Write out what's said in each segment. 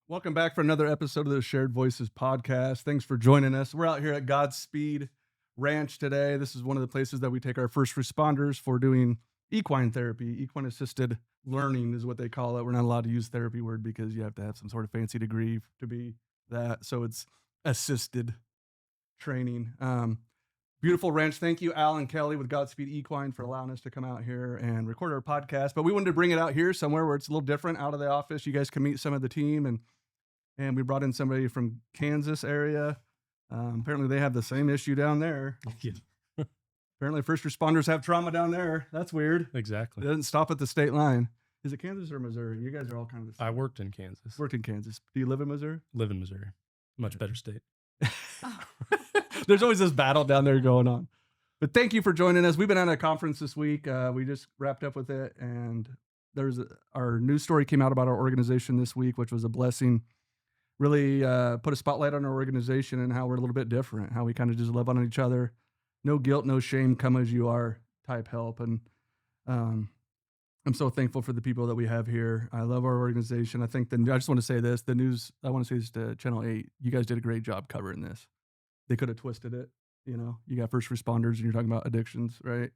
Welcome back for another episode of the Shared Voices podcast. Thanks for joining us. We're out here at Godspeed Ranch today. This is one of the places that we take our first responders for doing equine therapy. Equine assisted learning is what they call it. We're not allowed to use therapy word because you have to have some sort of fancy degree to be that. So it's assisted training. Beautiful ranch. Thank you, Al and Kelly with Godspeed Equine, for allowing us to come out here and record our podcast. But we wanted to bring it out here somewhere where it's a little different, out of the office. You guys can meet some of the team, and we brought in somebody from Kansas area. Apparently they have the same issue down there. Yeah, Apparently first responders have trauma down there. That's weird. It exactly. doesn't stop at the state line. Is it Kansas or Missouri? You guys are all kind of the same. I worked in Kansas. Worked in Kansas. Do you live in Missouri? Live in Missouri. Much better state. There's always this battle down there going on. But thank you for joining us. We've been at a conference this week. We just wrapped up with it, and our news story came out about our organization this week, which was a blessing. Really put a spotlight on our organization and how we're a little bit different, how we kind of just love on each other. No guilt, no shame, come as you are type help. And I'm so thankful for the people that we have here. I love our organization. I just want to say this, the news, I want to say this to Channel 8. You guys did a great job covering this. They could have twisted it. You got first responders and you're talking about addictions, right?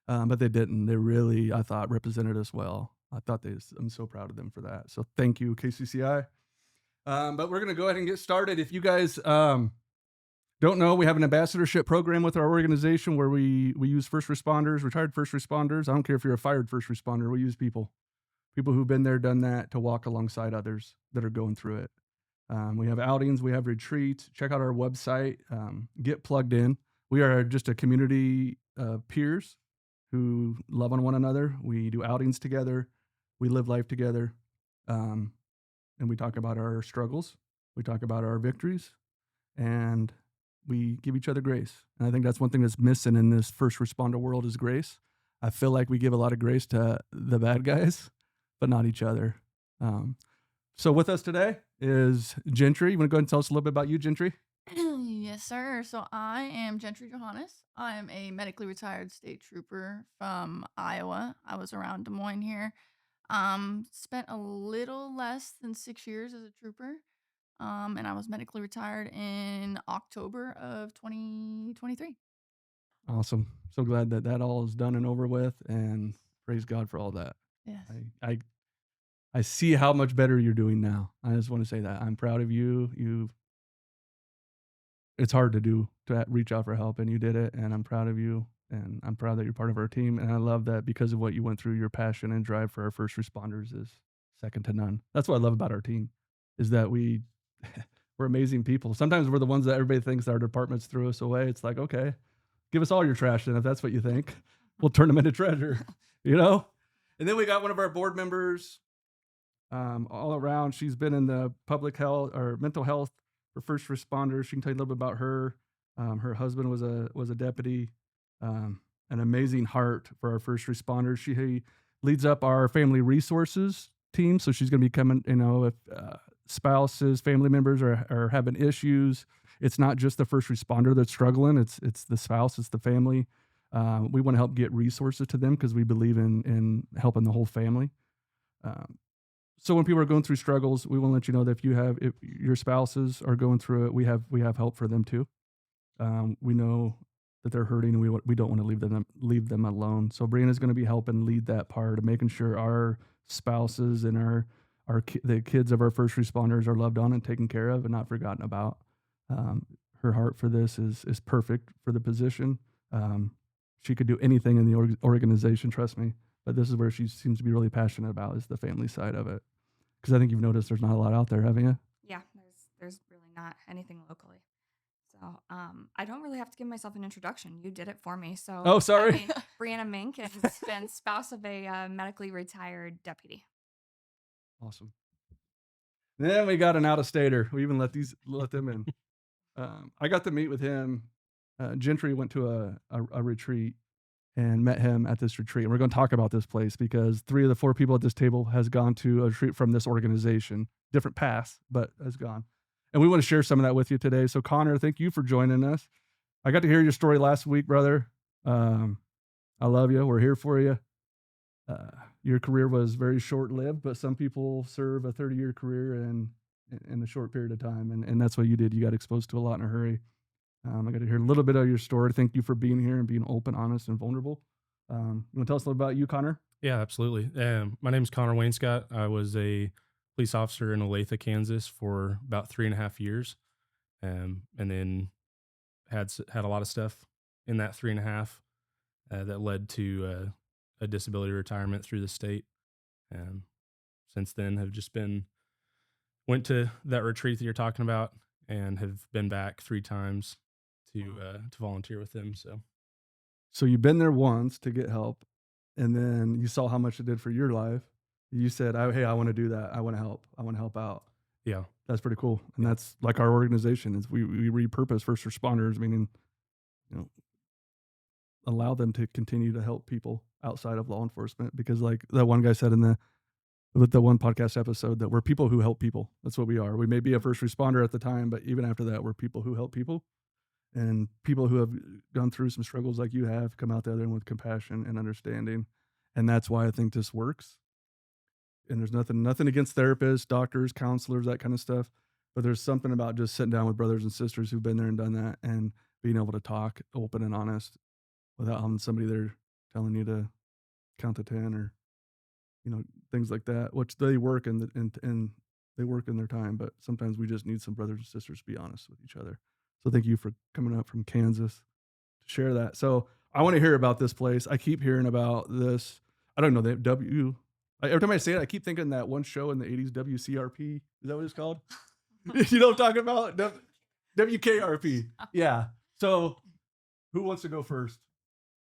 But they didn't. They really, I thought, represented us well. I'm so proud of them for that. So thank you, KCCI. But we're going to go ahead and get started. If you guys don't know, we have an ambassadorship program with our organization where we use first responders, retired first responders. I don't care if you're a fired first responder. We use people who've been there, done that, to walk alongside others that are going through it. We have outings, we have retreats. Check out our website. Get plugged in. We are just a community of peers who love on one another. We do outings together. We live life together. And we talk about our struggles. We talk about our victories. And we give each other grace. And I think that's one thing that's missing in this first responder world is grace. I feel like we give a lot of grace to the bad guys, but not each other. So with us today is Gentry. You want to go ahead and tell us a little bit about you, Gentry? Yes, sir. So I am Gentry Johannes. I am a medically retired state trooper from Iowa. I was around Des Moines here. Spent a little less than 6 years as a trooper. And I was medically retired in October of 2023. Awesome. So glad that all is done and over with, and praise God for all that. Yes. I see how much better you're doing now. I just want to say that. I'm proud of you. It's hard to reach out for help, and you did it, and I'm proud of you, and I'm proud that you're part of our team, and I love that because of what you went through, your passion and drive for our first responders is second to none. That's what I love about our team, is that we're amazing people. Sometimes we're the ones that everybody thinks our departments threw us away. It's like, okay, give us all your trash then if that's what you think. We'll turn them into treasure, And then we got one of our board members, all around. She's been in the public health or mental health for first responders. She can tell you a little bit about her. Her husband was a deputy. An amazing heart for our first responders. She leads up our family resources team, so she's going to be coming. If spouses, family members are having issues, it's not just the first responder that's struggling. It's the spouse, it's the family. We want to help get resources to them because we believe in helping the whole family. So when people are going through struggles, we want to let you know that if your spouses are going through it, we have help for them too. We know that they're hurting, and we don't want to leave them alone. So Brianna's going to be helping lead that part of making sure our spouses and the kids of our first responders are loved on and taken care of and not forgotten about. Her heart for this is perfect for the position. She could do anything in the organization, trust me. But this is where she seems to be really passionate about, is the family side of it. Because I think you've noticed there's not a lot out there, haven't you? Yeah, there's really not anything locally. So I don't really have to give myself an introduction. You did it for me. So Oh, sorry. Brianna Mink has been spouse of a medically retired deputy. Awesome. Then we got an out-of-stater. We even let them in. I got to meet with him. Gentry went to a retreat and met him at this retreat. And we're going to talk about this place because 3 of the 4 people at this table has gone to a retreat from this organization. Different paths, but has gone. And we want to share some of that with you today. So Connor, thank you for joining us. I got to hear your story last week, brother. I love you. We're here for you. Your career was very short-lived, but some people serve a 30-year career, and in a short period of time, and that's what you did. You got exposed to a lot in a hurry. I got to hear a little bit of your story. Thank you for being here and being open, honest, and vulnerable. You want to tell us a little about you, Connor? Yeah, absolutely. My name's Connor Wainscott. I was a police officer in Olathe, Kansas for about 3.5 years. And then had a lot of stuff in that 3.5 that led to a disability retirement through the state. Since then have just went to that retreat that you're talking about and have been back 3 times to volunteer with them. So you've been there once to get help, and then you saw how much it did for your life. You said, "Hey, I want to do that. I want to help. I want to help out." Yeah. That's pretty cool, and Yeah. that's like our organization is we repurpose first responders, meaning, you know, allow them to continue to help people outside of law enforcement, because like that one guy said in the one podcast episode, that we're people who help people. That's what we are. We may be a first responder at the time, but even after that, we're people who help people, and people who have gone through some struggles like you have come out there and with compassion and understanding, and that's why I think this works. And there's nothing against therapists, doctors, counselors, that kind of stuff, but there's something about just sitting down with brothers and sisters who've been there and done that, and being able to talk open and honest without having somebody there telling you to count to 10, or things like that, which they work and they work in their time, but sometimes we just need some brothers and sisters to be honest with each other. So thank you for coming up from Kansas to share that. So I want to hear about this place. I keep hearing about this. I don't know the every time I say it, I keep thinking that one show in the 80s, WCRP. Is that what it's called? You know what I'm talking about? WKRP. Yeah. So who wants to go first?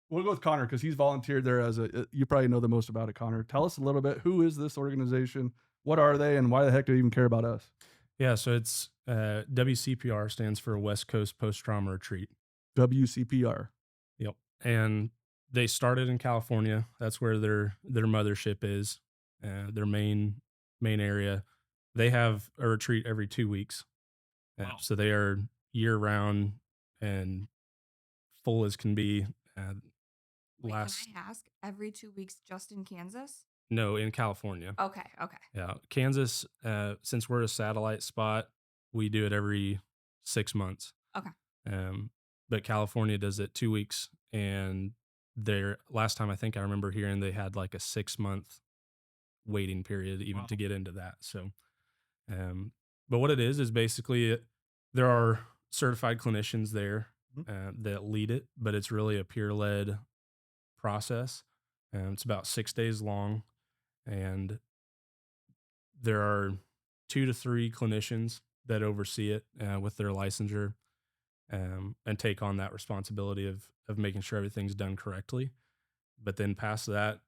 We'll go with Connor because he's volunteered there you probably know the most about it, Connor. Tell us a little bit. Who is this organization? What are they? And why the heck do they even care about us? Yeah. So it's WCPR stands for West Coast Post-Trauma Retreat. WCPR. Yep. And they started in California. That's where their mothership is, their main area. They have a retreat every 2 weeks. Wow. So they are year round and full as can be. Wait, can I ask, every 2 weeks just in Kansas? No, in California. Okay. Yeah. Kansas, since we're a satellite spot, we do it every 6 months. Okay. But California does it 2 weeks. And their last time I think I remember hearing they had like a 6-month waiting period even to get into that. So, but what it is basically there are certified clinicians there that lead it, but it's really a peer-led process. It's about 6 days long, and there are 2 to 3 clinicians that oversee it with their licensure, and take on that responsibility of making sure everything's done correctly. But then past that,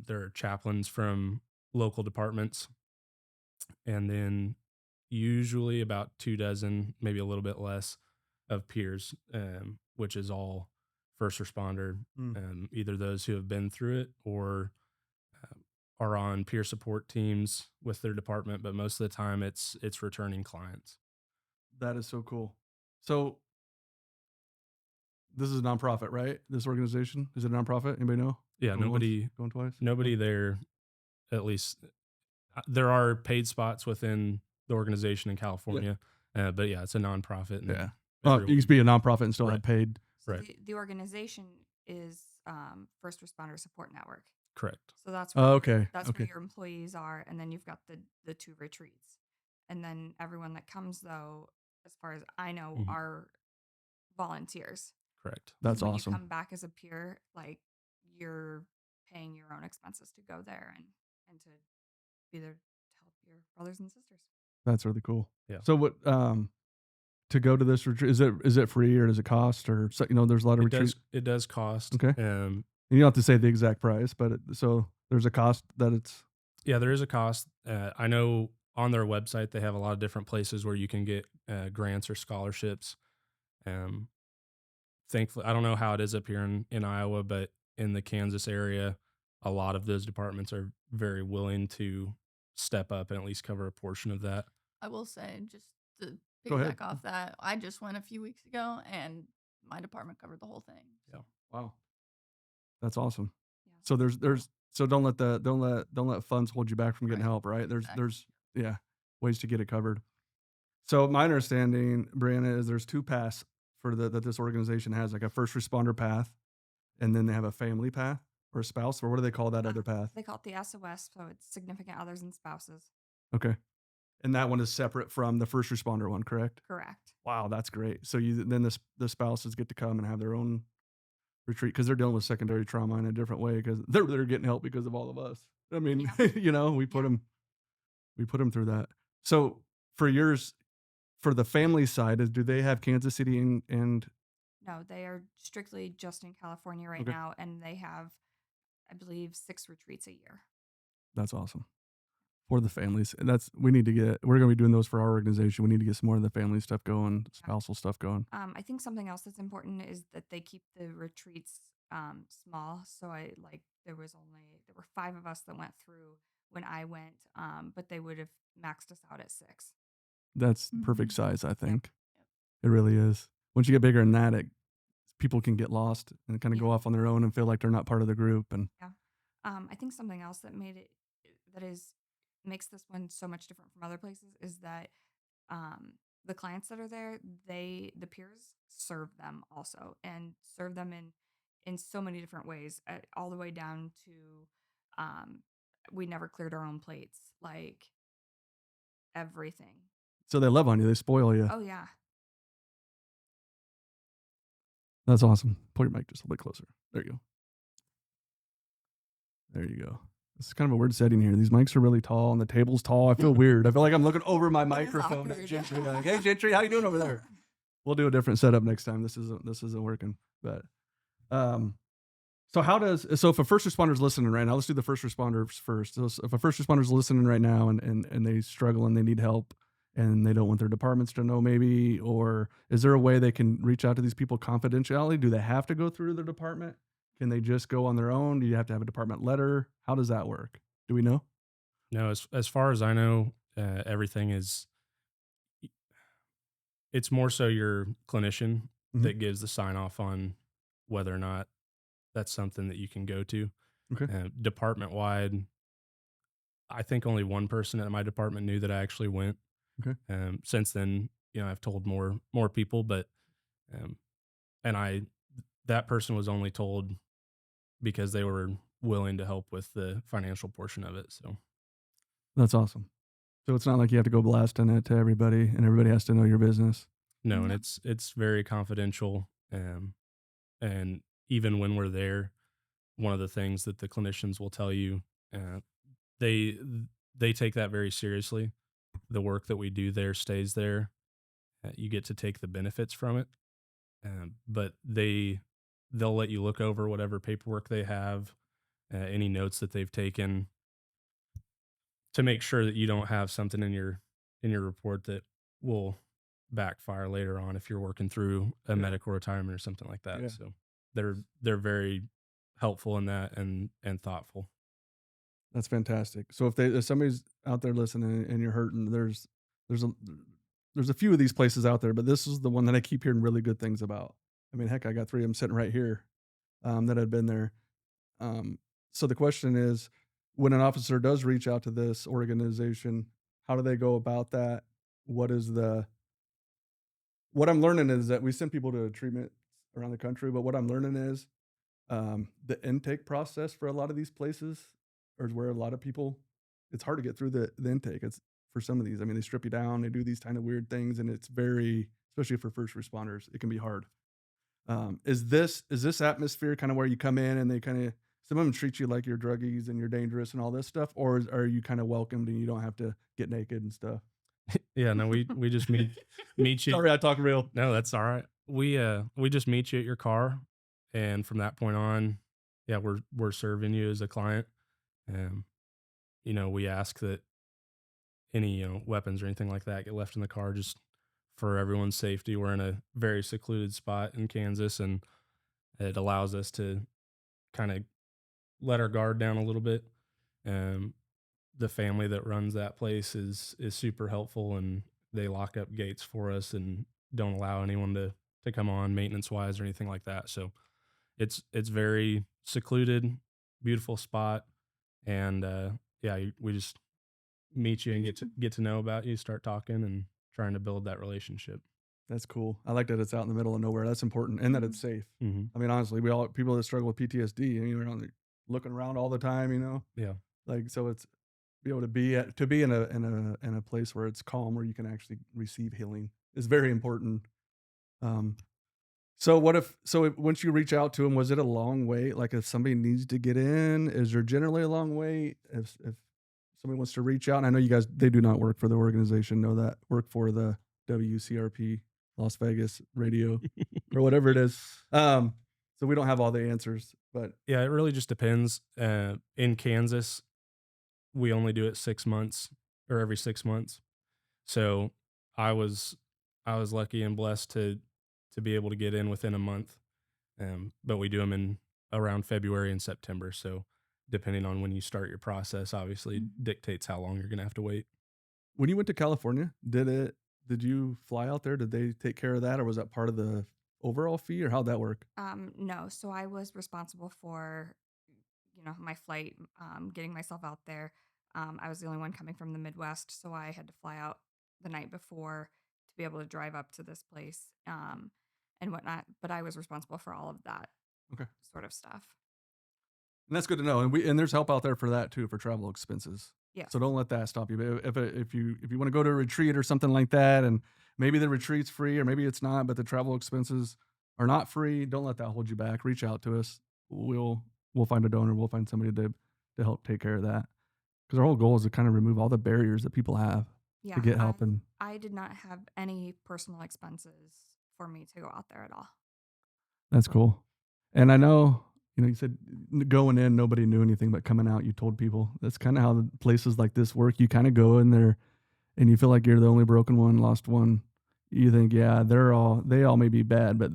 there are chaplains from local departments, and then usually about 2 dozen, maybe a little bit less, of peers, which is all first responder, either those who have been through it or are on peer support teams with their department. But most of the time, it's returning clients. That is so cool. So this is a nonprofit, right? This organization, is it a nonprofit? Anybody know? Yeah, Going twice. Nobody there. At least there are paid spots within the organization in California, but yeah, it's a nonprofit. And Yeah. Well, you can be a nonprofit and still Right. have paid. So Right. the organization is First Responder Support Network. Correct. So that's where Okay. that's Okay. where your employees are, and then you've got the 2 retreats, and then everyone that comes, though, as far as I know, Mhm. are volunteers. Correct. That's When awesome. you come back as a peer, like, you're paying your own expenses to go there and to be there to help your brothers and sisters. That's really cool. Yeah. So what to go to this retreat, is it free or does it cost, or there's a lot of retreats. It does cost. Okay. You don't have to say the exact price, but so there's a cost that it's. Yeah, there is a cost. I know on their website they have a lot of different places where you can get grants or scholarships. Thankfully, I don't know how it is up here in Iowa, but in the Kansas area, a lot of those departments are very willing to step up and at least cover a portion of that. I will say, just to Go ahead. piggyback off that, I just went a few weeks ago, and my department covered the whole thing. Yeah. Wow. That's awesome. Yeah. So there's so don't let funds hold you back from getting Right. help, right? Exactly. There's yeah. ways to get it covered. So my understanding, Brianna, is there's 2 paths for that this organization has, like a first responder path, and then they have a family path or a spouse, or what do they call that other path? They call it the SOS, so it's significant others and spouses. Okay. And that one is separate from the first responder one, correct? Correct. Wow, that's great. So you then the spouses get to come and have their own retreat because they're dealing with secondary trauma in a different way because they're getting help because of all of us. I mean, Yeah. we put Yeah. them through that. So for yours, for the family side, do they have Kansas City and No, they are strictly just in California right okay, now, and they have, I believe, 6 retreats a year. that's awesome. For the families. And we're gonna be doing those for our organization. We need to get some more of the family stuff going, Yeah. spousal stuff going. I think something else that's important is that they keep the retreats small. So there were 5 of us that went through when I went, but they would have maxed us out at 6. That's perfect Mhm. size, I Yep. think. It really is. Once you get bigger than that, people can get lost and kind of Yeah. go off on their own and feel like they're not part of the group. And Yeah. I think something else that that is makes this one so much different from other places is that um, the clients that are there, the peers serve them also and serve them in so many different ways, all the way down to um, we never cleared our own plates, like everything. so they love on you, they spoil you. Oh yeah, That's awesome. Pull your mic just a little bit closer. There you go. There you go. This is kind of a weird setting here. These mics are really tall and the table's tall. I feel weird. I feel like I'm looking over my microphone at awkward. Gentry. Like, hey Gentry, how you doing over there? We'll do a different setup next time. This isn't working. But um so if a first responder's listening right now, let's do the first responders first. So if a first responder's listening right now and they struggle and they need help and they don't want their departments to know maybe, or is there a way they can reach out to these people confidentially? Do they have to go through their department? Can they just go on their own? Do you have to have a department letter? How does that work? Do we know? No, as far as I know, everything is. It's more so your clinician Mhm. that gives the sign off on whether or not that's something that you can go to. Okay. Department wide, I think only one person at my department knew that I actually went. Okay. Since then, I've told more people, but um, and I that person was only told because they were willing to help with the financial portion of it. So That's awesome. So it's not like you have to go blasting it to everybody and everybody has to know your business. no, and No. it's very confidential. And even when we're there, one of the things that the clinicians will tell you, uh, they they take that very seriously. The work that we do there stays there. You get to take the benefits from it, but they'll let you look over whatever paperwork they have, any notes that they've taken, to make sure that you don't have something in your report that will backfire later on if you're working through a Yeah. medical retirement or something like that. Yeah. So they're very helpful in that and thoughtful. That's fantastic. So if somebody's out there listening and you're hurting, there's a there's a few of these places out there, but this is the one that I keep hearing really good things about. I mean, heck, I got 3 of them sitting right here that had been there. Um, so the question is, when an officer does reach out to this organization, how do they go about that? What is the what I'm learning is that we send people to treatment around the country, but what I'm learning is the intake process for a lot of these places, or where a lot of people, it's hard to get through the intake. It's for some of these. I mean, they strip you down, they do these kind of weird things, and it's very, especially for first responders, it can be hard. Is this atmosphere kind of where you come in and they kind of some of them treat you like you're druggies and you're dangerous and all this stuff, or are you kind of welcomed and you don't have to get naked and stuff? Yeah, no, we just meet you. Sorry, I talk real. No, that's all right. We just meet you at your car, and from that point on, yeah, we're serving you as a client. Um, we ask that any weapons or anything like that get left in the car just for everyone's safety. We're in a very secluded spot in Kansas, and it allows us to kind of let our guard down a little bit. Um, the family that runs that place is super helpful, and they lock up gates for us and don't allow anyone to come on maintenance wise or anything like that. So it's very secluded, beautiful spot, and yeah, we just meet you and get to know about you, start talking and trying to build that relationship. That's cool. I like that it's out in the middle of nowhere. That's important, and that it's safe. Mm-hmm. I mean, honestly, we all people that struggle with PTSD, and you're looking around all the time, Yeah. like so it's be able to be in a place where it's calm, where you can actually receive healing is very important. Um, so once you reach out to them, was it a long wait? Like if somebody needs to get in, is there generally a long wait? If somebody wants to reach out, and I know you guys, they do not work for the organization, know that, work for the WCRP, Las Vegas radio, or whatever it is. So we don't have all the answers, but Yeah, it really just depends. In Kansas, we only do it 6 months or every 6 months. So I was lucky and blessed to be able to get in within a month. But we do them in around February and September. So depending on when you start your process, obviously dictates how long you're going to have to wait. when you went to California, did you fly out there? Did they take care of that, or was that part of the overall fee, or how'd that work? No. So I was responsible for, my flight, getting myself out there. I was the only one coming from the Midwest, so I had to fly out the night before to be able to drive up to this place, and whatnot. But I was responsible for all of that Okay. sort of stuff. And that's good to know. And there's help out there for that too, for travel expenses. Yeah. So don't let that stop you. But if you want to go to a retreat or something like that, and maybe the retreat's free or maybe it's not, but the travel expenses are not free, don't let that hold you back. Reach out to us. We'll find a donor. We'll find somebody to help take care of that. Because our whole goal is to kind of remove all the barriers that people have Yeah. to get help. And I did not have any personal expenses for me to go out there at all. that's cool. And I know, you said going in, nobody knew anything, but coming out, you told people. That's kind of how the places like this work. You kind of go in there and you feel like you're the only broken one, lost one. You think, yeah, they all may be bad, but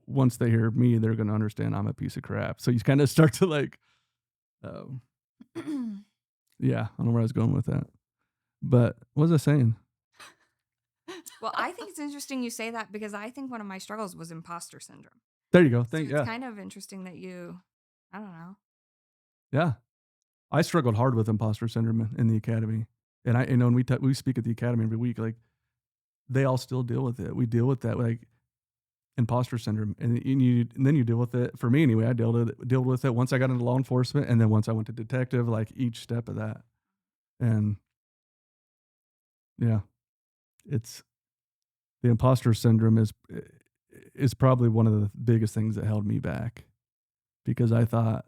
once they hear me, they're going to understand I'm a piece of crap. So you kind of start to like, um, yeah, I don't know where I was going with that. But what was I saying? Well, I think it's interesting you say that because I think one of my struggles was imposter syndrome. There you go. So it's Yeah. kind of interesting that I don't know. Yeah. I struggled hard with imposter syndrome in the academy. And and we speak at the academy every week, like they all still deal with it. We deal with that, like imposter syndrome, and then you deal with it. For me anyway, I dealt with it once I got into law enforcement, and then once I went to detective, like each step of that. And yeah, it's the imposter syndrome is probably one of the biggest things that held me back, because I thought,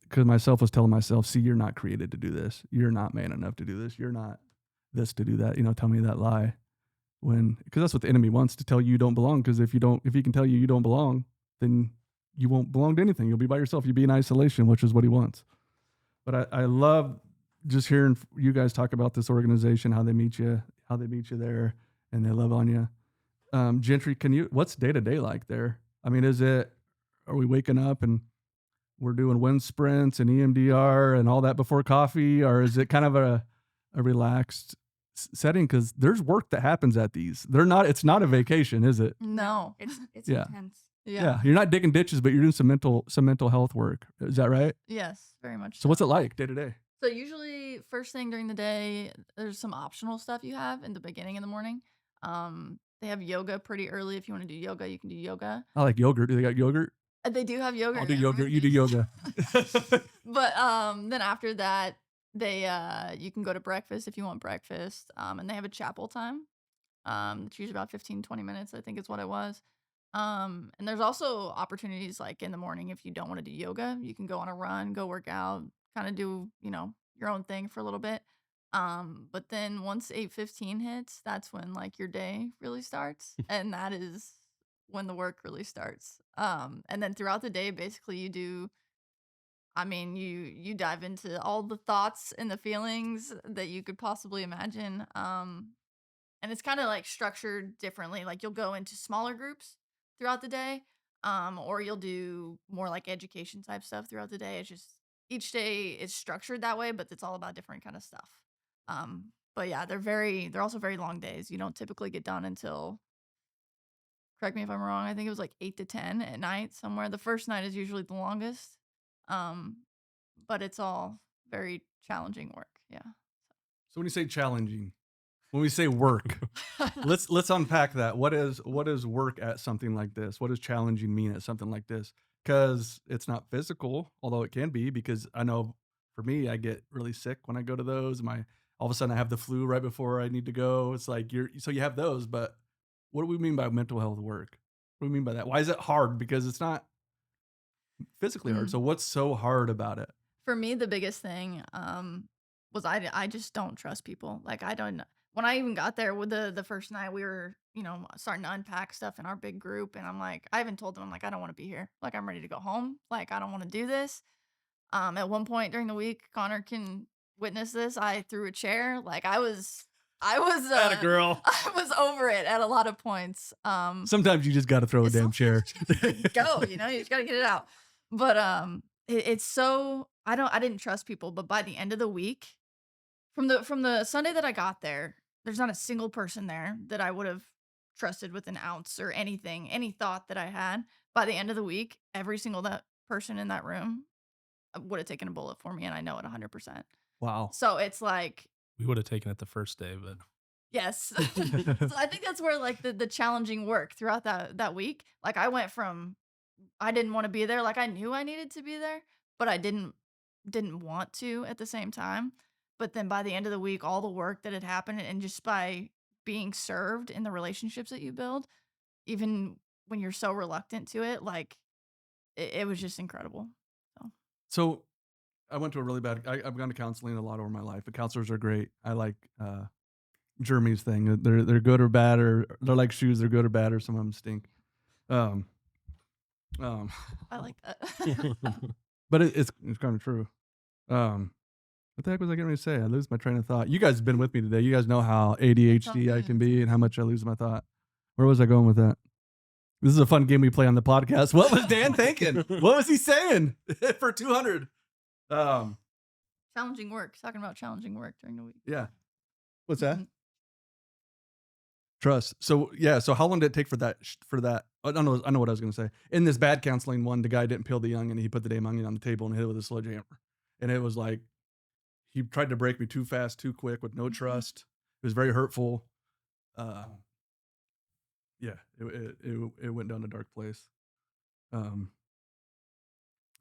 because myself was telling myself, see, you're not created to do this. You're not man enough to do this. You're not this to do that. Tell me that lie. Because that's what the enemy wants, to tell you don't belong. Because if he can tell you don't belong, then you won't belong to anything. You'll be by yourself. You'll be in isolation, which is what he wants. But I love just hearing you guys talk about this organization, how they meet you there, and they love on you. Gentry, what's day to day like there? I mean, are we waking up and we're doing wind sprints and EMDR and all that before coffee, or is it kind of a relaxed setting? Because there's work that happens at these. It's not a vacation, is it? No. It's Yeah. intense. Yeah. You're not digging ditches, but you're doing some mental health work. Is that right? Yes, very much. So what's it like day to day? So usually first thing during the day, there's some optional stuff you have in the beginning of the morning. They have yoga pretty early. If you want to do yoga, you can do yoga. I like yogurt. Do they got yogurt? They do have yogurt. I'll do yogurt. You do yoga. But then after that, you can go to breakfast if you want breakfast. And they have a chapel time. It's usually about 15-20 minutes, I think is what it was. And there's also opportunities like in the morning, if you don't want to do yoga, you can go on a run, go work out, kind of do, your own thing for a little bit. But then once 8:15 hits, that's when like your day really starts. And that is when the work really starts. And then throughout the day, basically you dive into all the thoughts and the feelings that you could possibly imagine. And it's kind of like structured differently. Like you'll go into smaller groups throughout the day, or you'll do more like education type stuff throughout the day. It's just each day is structured that way, but it's all about different kind of stuff. But yeah, they're also very long days. You don't typically get done until, correct me if I'm wrong, I think it was like 8 to 10 at night somewhere. The first night is usually the longest. But it's all very challenging work. Yeah. So when you say challenging, when we say work, let's unpack that. What is work at something like this? What does challenging mean at something like this? Because it's not physical, although it can be. Because I know for me, I get really sick when I go to those. All of a sudden I have the flu right before I need to go. It's like you have those, but what do we mean by mental health work? What do we mean by that? Why is it hard? Because it's not physically hard. Mm. So what's so hard about it? For me, the biggest thing was I just don't trust people. Like I don't. When I even got there with the first night, we were starting to unpack stuff in our big group, and I'm like, I even told them I'm like I don't want to be here. Like I'm ready to go home. Like I don't want to do this. At one point during the week, Connor can witness this. I threw a chair. Like I was Atta girl. I was over it at a lot of points. Sometimes you just got to throw a damn chair. Go, you just gotta get it out. But it's so I didn't trust people, but by the end of the week, from the Sunday that I got there, there's not a single person there that I would have trusted with an ounce or anything, any thought that I had. By the end of the week, every single that person in that room would have taken a bullet for me, and I know it 100%. Wow. So it's like, We would have taken it the first day, but yes. So I think that's where like the challenging work throughout that week. Like I went from I didn't want to be there, like I knew I needed to be there, but I didn't want to at the same time. But then by the end of the week, all the work that had happened and just by being served in the relationships that you build, even when you're so reluctant to it, like it was just incredible. So So I went to a really bad. I've gone to counseling a lot over my life. The counselors are great. I like Jeremy's thing. They're good or bad, or they're like shoes. They're good or bad, or some of them stink. Um, I like that. but it's kind of true. What the heck was I getting ready to say? I lose my train of thought. You guys have been with me today. You guys know how ADHD I can be and how much I lose my thought. Where was I going with that? This is a fun game we play on the podcast. What was Dan thinking? What was he saying for 200? Challenging work. Talking about challenging work during the week. Yeah. What's that? Mhm. Trust. So yeah. So how long did it take for that? I don't know. I know what I was going to say. In this bad counseling one, the guy didn't peel the onion. He put the damn onion on the table and hit it with a sledgehammer. And it was like he tried to break me too fast, too quick, with no trust. It was very hurtful. Yeah. It went down a dark place.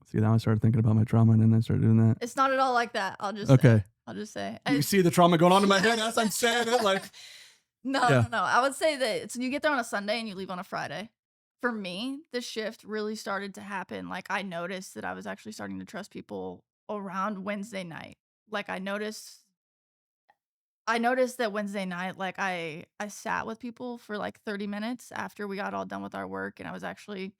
See, now I started thinking about my trauma, and then I started doing that. It's not at all like that. I'll just Okay. say. I'll just say. You see the trauma going on in my head as I'm saying it, like. No, Yeah. no. I would say that it's you get there on a Sunday and you leave on a Friday. For me, the shift really started to happen. Like I noticed that I was actually starting to trust people around Wednesday night. Like I noticed that Wednesday night, like I sat with people for like 30 minutes after we got all done with our work, and I was actually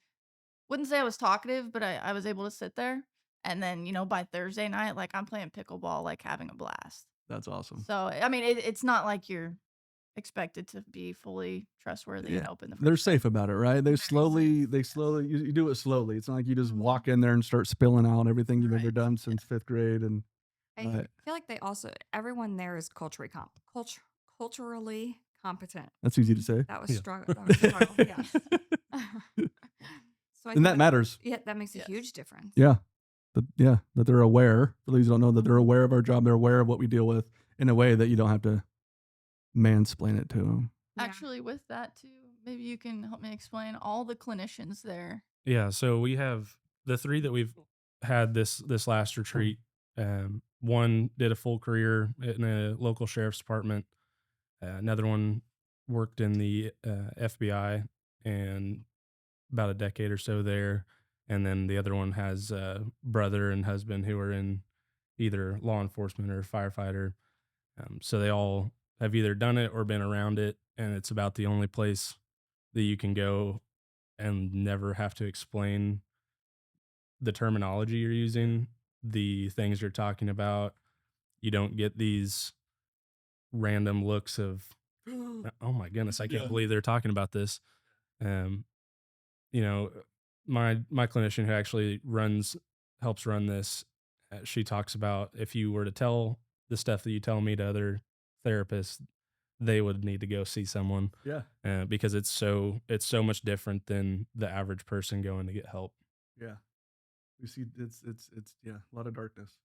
wouldn't say I was talkative, but I was able to sit there. And then, by Thursday night, like I'm playing pickleball, like having a blast. That's awesome. So I mean, it's not like you're expected to be fully trustworthy and Yeah. open the They're first safe about it, right? They slowly, you do it slowly. It's not like you just walk in there and start spilling out everything you've ever Right. done since 5th grade. And I Right. feel like they also everyone there is culturally competent. that's easy to say. That was Yeah. struggle. That was a struggle. Yeah. So I And think that matters. yeah, that makes a Yes. huge difference. Yeah. That they're aware. For those who don't know, that they're Mhm. aware of our job. They're aware of what we deal with in a way that you don't have to mansplain it to them. Yeah. Actually, with that too, maybe you can help me explain all the clinicians there. Yeah, so we have the 3 that we've had this last retreat. One did a full career in a local sheriff's department. Another one worked in the FBI and about a decade or so there. And then the other one has a brother and husband who are in either law enforcement or firefighter. So they all have either done it or been around it. And it's about the only place that you can go and never have to explain the terminology you're using, the things you're talking about. You don't get these random looks of, oh my goodness, I can't Yeah. believe they're talking about this. You know, my clinician who actually helps run this, she talks about if you were to tell the stuff that you tell me to other therapists, they would need to go see someone Yeah. because it's so much different than the average person going to get help. Yeah. We see it's a lot of darkness.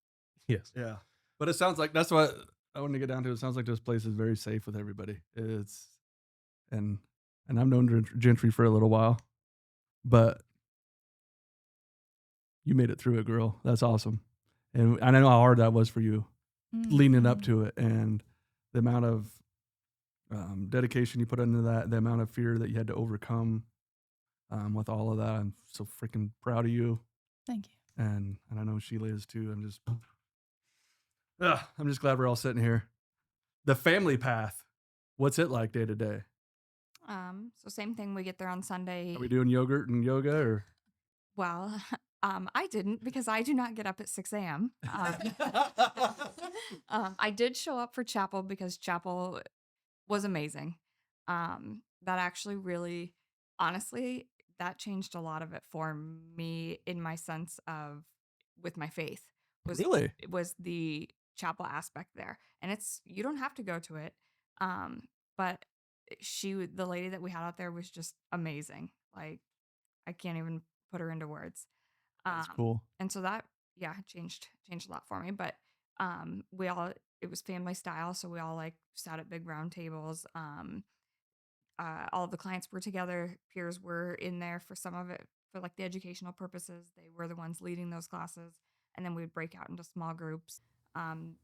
Yes. Yeah. But it sounds like that's what I want to get down to it. It sounds like this place is very safe with everybody. It's and and I've known Gentry for a little while, but you made it through it, girl. That's awesome. And I know how hard that was for you leading up Mhm. to it, and the amount of dedication you put into that, the amount of fear that you had to overcome with all of that. I'm so freaking proud of you, Thank you. and I know Sheila is too. I'm just glad we're all sitting here. The family path. What's it like day to day? So same thing. We get there on Are Sunday. we doing yogurt and yoga or? Well, I didn't because I do not get up at 6 a.m. I did show up for chapel because chapel was amazing. That actually really, honestly, that changed a lot of it for me in my sense of with my faith was Really? it was the chapel aspect there, and it's you don't have to go to it, but the lady that we had out there was just amazing. Like I can't even put her into words. That's Um, cool. and so that, yeah, changed a lot for me. But we all it was family style, so we all like sat at big round tables. All of the clients were together. Peers were in there for some of it for like the educational purposes. They were the ones leading those classes, and then we would break out into small groups, um,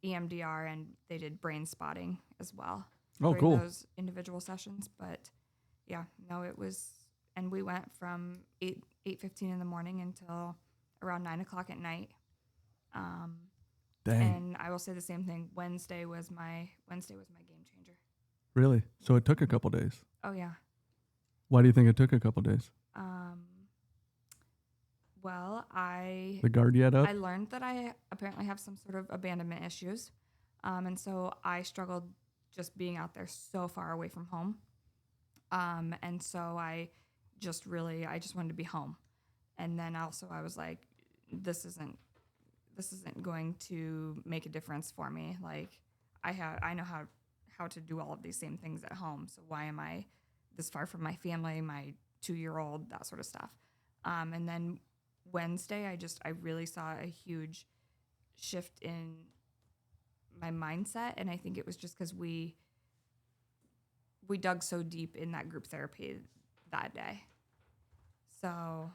EMDR, and they did brain spotting as well Oh, during cool. those individual sessions. But yeah, no, it was, and we went from 8:15 in the morning until around 9 o'clock at night. Um, Dang. and I will say the same thing. Wednesday was my game changer. Really? So it took a couple days. Oh yeah. Why do you think it took a couple days? Um, well, I The guard yet up? I learned that I apparently have some sort of abandonment issues, and so I struggled just being out there so far away from home. And so I just wanted to be home. And then also I was like, this isn't going to make a difference for me. Like I know how to do all of these same things at home. So why am I this far from my family, my 2-year-old, that sort of stuff. And then Wednesday, I really saw a huge shift in my mindset, and I think it was just because we dug so deep in that group therapy that day. So,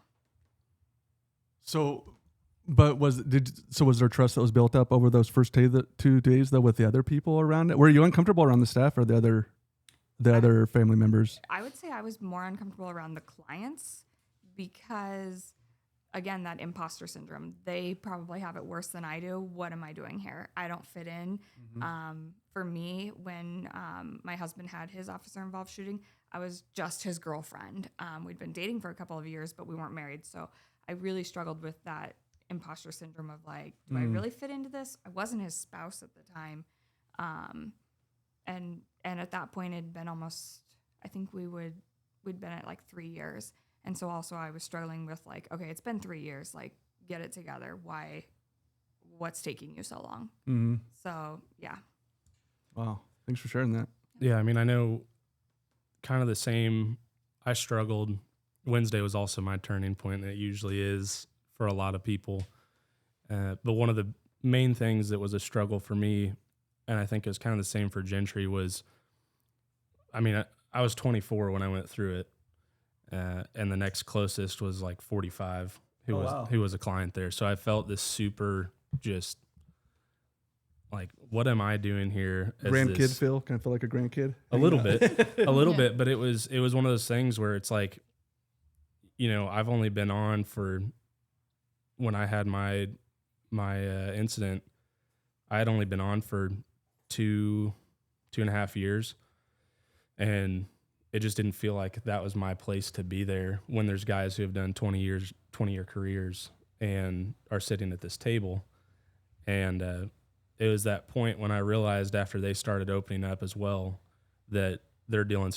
but was there trust that was built up over those first 2 days though with the other people around it? Were you uncomfortable around the staff or the other family members? I would say I was more uncomfortable around the clients because, again, that imposter syndrome. They probably have it worse than I do. What am I doing here? I don't fit in. For me, when my husband had his officer-involved shooting, I was just his girlfriend. We'd been dating for a couple of years, but we weren't married. So I really struggled with that imposter syndrome of like, do I really fit into this? I wasn't his spouse at the time. And at that point it'd been almost, I think we'd been at like 3 years. And so also I was struggling with like, okay, it's been 3 years, like get it together. What's taking you so long? Mm-hmm. So yeah. Wow. Thanks for sharing that. Yeah, I mean, I know kind of the same. I struggled. Wednesday was also my turning point, and it usually is for a lot of people. But one of the main things that was a struggle for me, and I think it was kind of the same for Gentry, was, I mean, I was 24 when I went through it, and the next closest was like 45, who was a client there. So I felt this super just like, what am I doing here? Grandkid feel? Kind of feel like a grandkid? A little bit, Yeah. but it was one of those things where it's like, I've only been on for, when I had my incident, I had only been on for 2.5 years, and it just didn't feel like that was my place to be there when there's guys who have done 20-year careers and are sitting at this table. And it was that point when I realized after they started opening up as well that they're dealing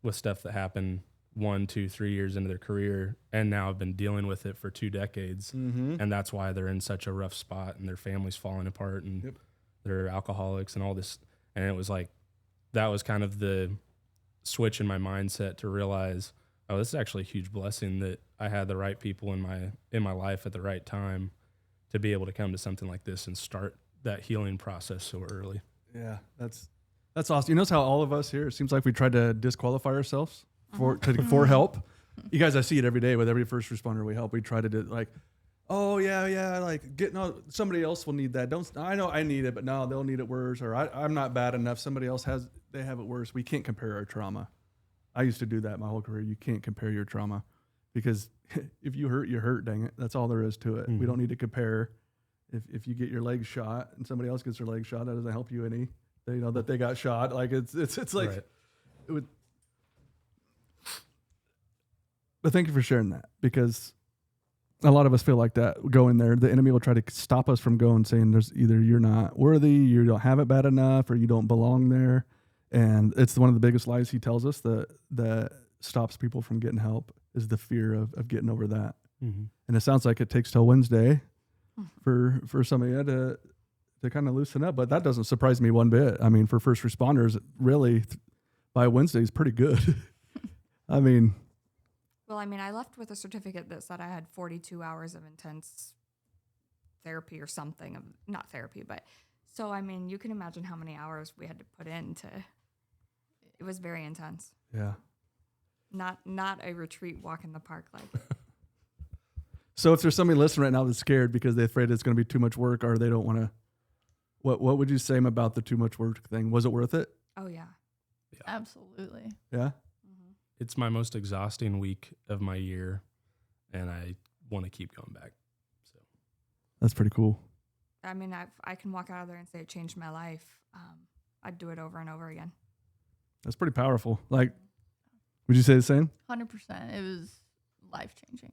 with stuff that happened 1, 2, 3 years into their career, and now have been dealing with it for 2 decades. Mm-hmm. And that's why they're in such a rough spot and their family's falling apart and they're alcoholics and all this. And it was like, that was kind of the switch in my mindset to realize, oh, this is actually a huge blessing that I had the right people in my life at the right time to be able to come to something like this and start that healing process so early. Yeah, that's awesome. You notice how all of us here, it seems like we tried to disqualify ourselves for help. You guys, I see it every day with every first responder we help. We try to do like, oh yeah, like somebody else will need that. I know I need it, but no, they'll need it worse, or I'm not bad enough. Somebody else they have it worse. We can't compare our trauma. I used to do that my whole career. You can't compare your trauma because if you hurt, you hurt, dang it. That's all there is to it. We don't need to compare. If you get your leg shot and somebody else gets their leg shot, that doesn't help you any. They know that they got shot. Like it's like Right. it would. But thank you for sharing that, because a lot of us feel like that. Go in there, the enemy will try to stop us from going, saying there's either you're not worthy, you don't have it bad enough, or you don't belong there. And it's one of the biggest lies he tells us that stops people from getting help is the fear of getting over that. Mm-hmm. And it sounds like it takes till Wednesday for some of you to kind of loosen up, but that doesn't surprise me one bit. I mean, for first responders, really by Wednesday is pretty good. I mean, Well, I mean, I left with a certificate that said I had 42 hours of intense therapy or something. Not therapy, but so, I mean, you can imagine how many hours we had to put into. It was very intense. yeah. Not a retreat walk in the park like. So if there's somebody listening right now that's scared because they're afraid it's going to be too much work, or they don't want to, what would you say about the too much work thing? Was it worth it? Oh yeah. Absolutely. Yeah. It's my most exhausting week of my year, and I want to keep going back. So That's pretty cool. I mean, I can walk out of there and say it changed my life. I'd do it over and over again. That's pretty powerful. Like, would you say the same? 100%. It was life changing.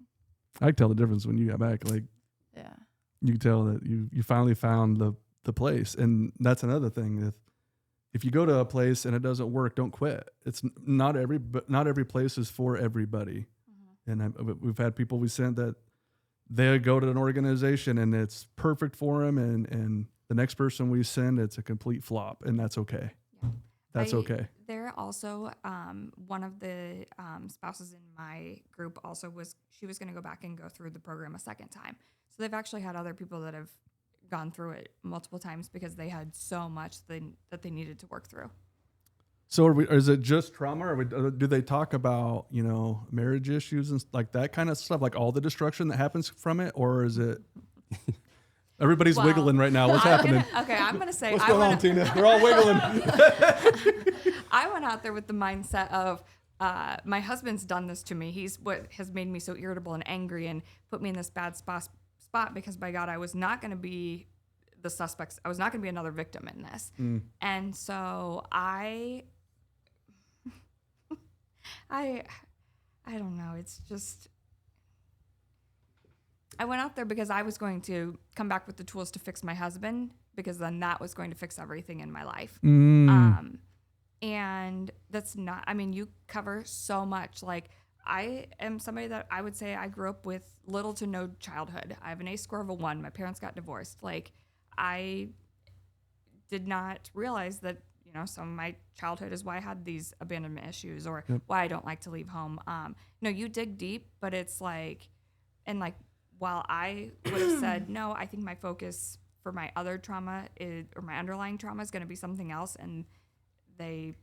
I could tell the difference when you got back. Like, Yeah. you could tell that you finally found the place. And that's another thing. If you go to a place and it doesn't work, don't quit. It's not every place is for everybody. And we've had people we sent that they go to an organization and it's perfect for them, and the next person we send, it's a complete flop, and that's okay. Yeah. That's okay. There also, one of the spouses in my group also she was going to go back and go through the program a second time. So they've actually had other people that have gone through it multiple times because they had so much that they needed to work through. So is it just trauma, or do they talk about, marriage issues and like that kind of stuff, like all the destruction that happens from it, or is it everybody's wiggling right now? What's happening? I'm going to say, What's going on, Tina? They're all wiggling. I went out there with the mindset of, my husband's done this to me. He's what has made me so irritable and angry and put me in this bad spot because, by God, I was not going to be the suspects. I was not going to be another victim in this. And so I don't know. It's just, I went out there because I was going to come back with the tools to fix my husband, because then that was going to fix everything in my life. And that's not, I mean, you cover so much. Like, I am somebody that I would say I grew up with little to no childhood. I have an ACE score of a 1. My parents got divorced. Like, I did not realize that, some of my childhood is why I had these abandonment issues, or why I don't like to leave home. You dig deep, but it's like, and like, while I would have said, no, I think my focus for my other trauma or my underlying trauma is going to be something else. And they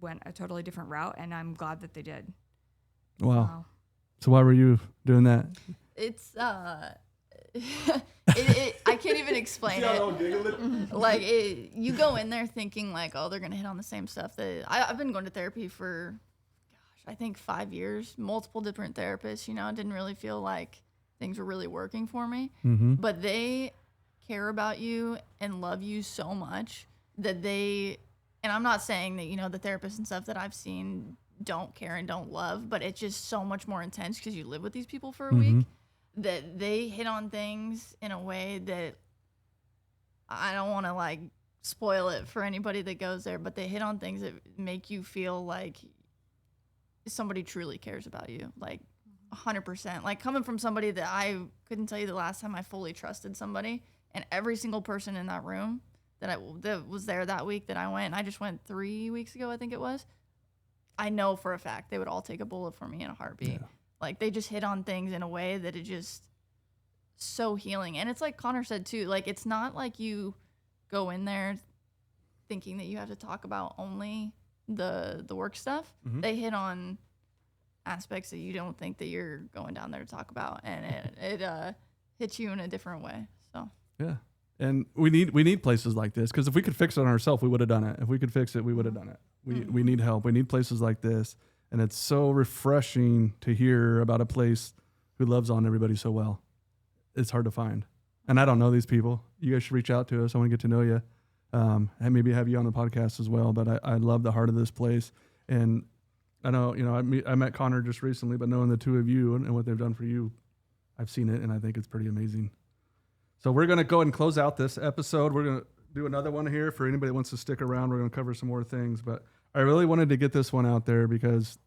went a totally different route, and I'm glad that they did. Wow. So why were you doing that? It's I can't even explain it. Like, you go in there thinking like, oh, they're gonna hit on the same stuff that I've been going to therapy for, I think 5 years, multiple different therapists. Didn't really feel like things were really working for me, but they care about you and love you so much that and I'm not saying that the therapists and stuff that I've seen don't care and don't love, but it's just so much more intense because you live with these people for a week, that they hit on things in a way that I don't want to like spoil it for anybody that goes there, but they hit on things that make you feel like somebody truly cares about you, like 100%. Like, coming from somebody that I couldn't tell you the last time I fully trusted somebody, and every single person in that room that was there that week that I went, and I just went 3 weeks ago, I think it was, I know for a fact they would all take a bullet for me in a heartbeat. Yeah. Like, they just hit on things in a way that it just so healing. And it's like Connor said too, like, it's not like you go in there thinking that you have to talk about only the work stuff. Mhm. They hit on aspects that you don't think that you're going down there to talk about, and it hits you in a different way. So Yeah. And we need places like this, because if we could fix it on ourselves, we would have done it. If we could fix it, we would have done it. We need help. We need places like this, and it's so refreshing to hear about a place who loves on everybody so well. It's hard to find, and I don't know these people. You guys should reach out to us. I want to get to know you, and maybe have you on the podcast as well. But I love the heart of this place, and I know I met Connor just recently, but knowing the two of you and what they've done for you, I've seen it, and I think it's pretty amazing. So we're going to go ahead and close out this episode. We're going to do another one here for anybody that wants to stick around. We're going to cover some more things, but I really wanted to get this one out there because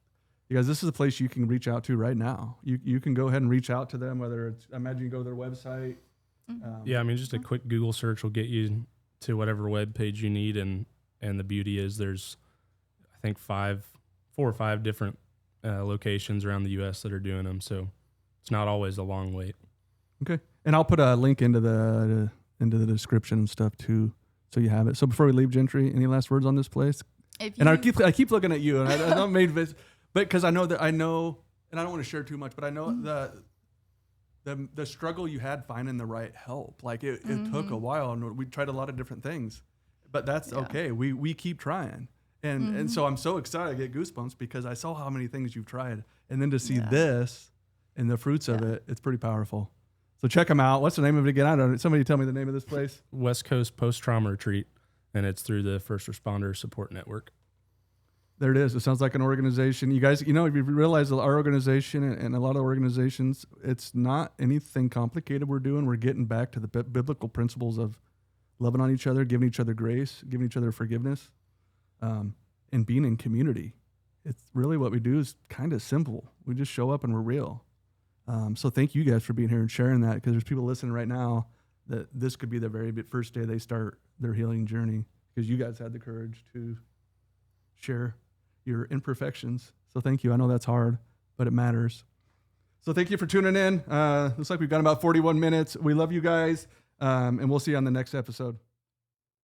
you guys, this is a place you can reach out to right now. You can go ahead and reach out to them, whether it's, I imagine you go to their website. Yeah, I mean, just a quick Google search will get you to whatever web page you need, and the beauty is there's, I think, 4 or 5 different locations around the U.S. that are doing them, so it's not always a long wait. Okay, and I'll put a link into the description and stuff too, so you have it. So before we leave, Gentry, any last words on this place? And I keep looking at you, and I don't made this, but because I know, and I don't want to share too much, but I know the struggle you had finding the right help. Like it took a while, and we tried a lot of different things, but that's okay. We keep trying, and so I'm so excited. I get goosebumps because I saw how many things you've tried, and then to see this and the fruits of it, it's pretty powerful. So check them out. What's the name of it again? I don't know. Somebody tell me the name of this place. West Coast Post-Trauma Retreat, and it's through the First Responder Support Network. There it is. It sounds like an organization. You guys, if you realize that our organization and a lot of organizations, it's not anything complicated we're doing. We're getting back to the biblical principles of loving on each other, giving each other grace, giving each other forgiveness, and being in community. It's really what we do is kind of simple. We just show up and we're real. So thank you guys for being here and sharing that, because there's people listening right now that this could be the very first day they start their healing journey, because you guys had the courage to share your imperfections. So thank you. I know that's hard, but it matters. So thank you for tuning in. Looks like we've got about 41 minutes. We love you guys, and we'll see you on the next episode.